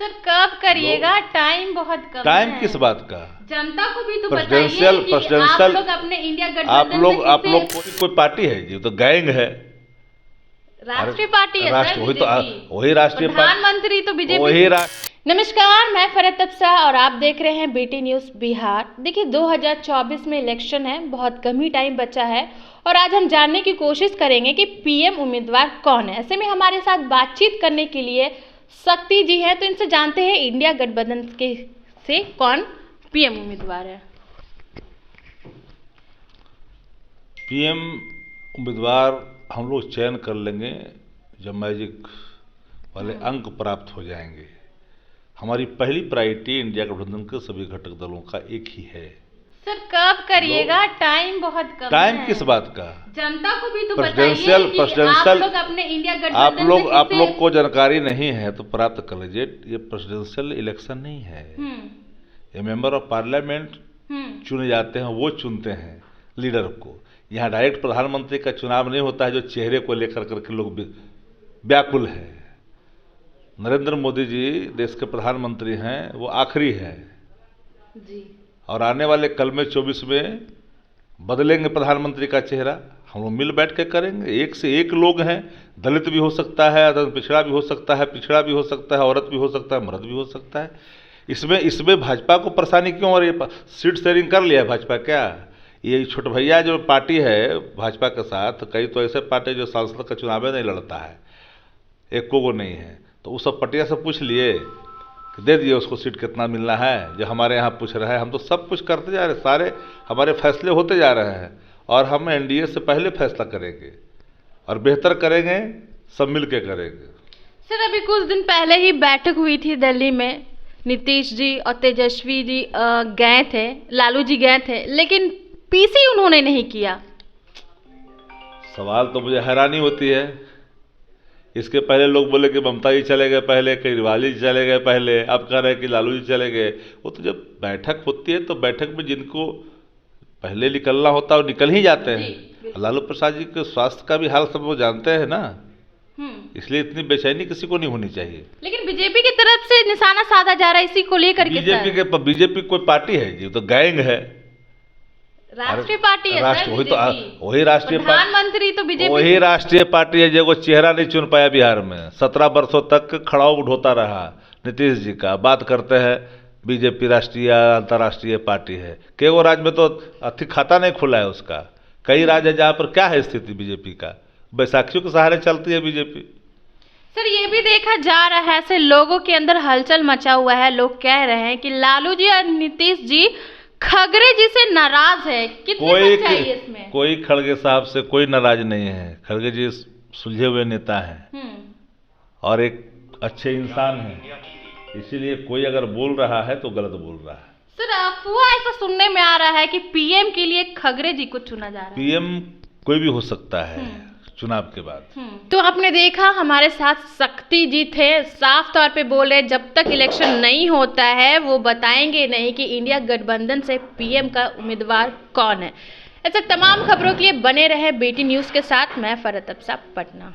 Sir कब करिएगा? Time बहुत कम टाइम है। किस बात का? जनता को भी तो प्रेसिडेंशियल बताइए कि आप लोग अपने इंडिया गठबंधन आप लोग कोई पार्टी है जी, तो गैंग है, राष्ट्रीय पार्टी है राष्ट्र सर, वही तो बीजेपी। वही राष्ट्रीय प्रधानमंत्री तो बीजेपी वही नमस्कार, मैं फरहत अफसा और आप देख रहे हैं बीटी न्यूज़ बिहार। देखिए 2024 में इलेक्शन है, बहुत कम ही टाइम बचा है और आज हम जानने की कोशिश करेंगे कि पीएम उम्मीदवार कौन है। ऐसे में हमारे साथ बातचीत करने के लिए शक्ति जी हैं, तो इनसे जानते हैं इंडिया गठबंधन के से कौन पीएम उम्मीदवार है। पीएम उम्मीदवार हम लोग चयन कर लेंगे जब मैजिक वाले अंक प्राप्त हो जाएंगे। हमारी पहली प्रायोरिटी इंडिया गठबंधन के सभी घटक दलों का एक ही है। सर कब करिएगा? टाइम बहुत कम है। टाइम किस बात का? जनता को भी तो प्रेसिडेंशियल आप लोग अपने इंडिया गठबंधन आप लोग को जानकारी नहीं है तो प्राप्त कर लीजिए। ये प्रेसिडेंशियल इलेक्शन नहीं है, ये मेंबर ऑफ पार्लियामेंट चुने जाते हैं, वो चुनते हैं लीडर को। यहाँ डायरेक्ट प्रधानमंत्री का चुनाव नहीं होता है जो चेहरे को लेकर करके लोग व्याकुल है। नरेंद्र मोदी जी देश के प्रधानमंत्री हैं, वो आखिरी है जी। और आने वाले कल में 24 में बदलेंगे प्रधानमंत्री का चेहरा। हम लोग मिल बैठ के करेंगे, एक से एक लोग हैं। दलित भी हो सकता है, पिछड़ा भी हो सकता है, पिछड़ा भी हो सकता है, औरत भी हो सकता है, मर्द भी हो सकता है। इसमें भाजपा को परेशानी क्यों? और ये सीट शेयरिंग कर लिया है भाजपा क्या? ये छोटे भैया जो पार्टी है भाजपा के साथ, कई तो ऐसे पार्टी जो सांसद का चुनाव नहीं लड़ता है, एक को नहीं है, तो उस सब पटिया से पूछ लिए कि दे दिए उसको सीट कितना मिलना है। जो हमारे यहाँ पूछ रहा है, हम तो सब कुछ करते जा रहे हैं, सारे हमारे फैसले होते जा रहे हैं और हम एनडीए से पहले फैसला करेंगे और बेहतर करेंगे, सब मिल के करेंगे। सर अभी कुछ दिन पहले ही बैठक हुई थी दिल्ली में, नीतीश जी और तेजस्वी जी गए थे, लालू जी गए थे, लेकिन पीसी उन्होंने नहीं किया। सवाल तो मुझे हैरानी होती है। इसके पहले लोग बोले कि ममता जी चले गए पहले, केजरीवाल जी चले गए पहले, अब कह रहे हैं कि लालू जी चले गए। वो तो जब बैठक होती है तो बैठक में जिनको पहले निकलना होता है वो निकल ही जाते हैं। लालू प्रसाद जी के स्वास्थ्य का भी हाल सब वो जानते हैं ना, इसलिए इतनी बेचैनी किसी को नहीं होनी चाहिए। लेकिन बीजेपी की तरफ से निशाना साधा जा रहा है इसी को लेकर के। बीजेपी कोई पार्टी है जी, तो गैंग है, राष्ट्रीय पार्टी है सर, वही राष्ट्रीय प्रधानमंत्री तो बीजेपी, वही राष्ट्रीय पार्टी है जो चेहरा नहीं चुन पाया बिहार में। 17 वर्षों तक खड़ाऊ ढोता रहा नीतीश जी का। बात करते हैं बीजेपी राष्ट्रीय अंतर्राष्ट्रीय पार्टी है, कई वो राज्य में तो खाता नहीं खुला है उसका। कई राज्य है जहाँ पर क्या है स्थिति बीजेपी का, बैसाखियों के सहारे चलती है बीजेपी। सर ये भी देखा जा रहा है, ऐसे लोगों के अंदर हलचल मचा हुआ है, लोग कह रहे हैं कि लालू जी और नीतीश जी खड़गे जी से नाराज है। कितनी सच्चाई है इसमें? कोई खड़गे साहब से कोई नाराज नहीं है। खड़गे जी सुलझे हुए नेता हैं और एक अच्छे इंसान हैं, इसीलिए कोई अगर बोल रहा है तो गलत बोल रहा है। सर अफवाह ऐसा सुनने में आ रहा है कि पीएम के लिए खड़गे जी को चुना जा रहा है। पीएम कोई भी हो सकता है चुनाव के बाद। तो आपने देखा हमारे साथ शक्ति जी थे, साफ तौर पे बोले जब तक इलेक्शन नहीं होता है वो बताएंगे नहीं कि इंडिया गठबंधन से पीएम का उम्मीदवार कौन है। ऐसे तमाम खबरों के लिए बने रहे बीटी न्यूज़ के साथ। मैं फरहत अफसा, पटना।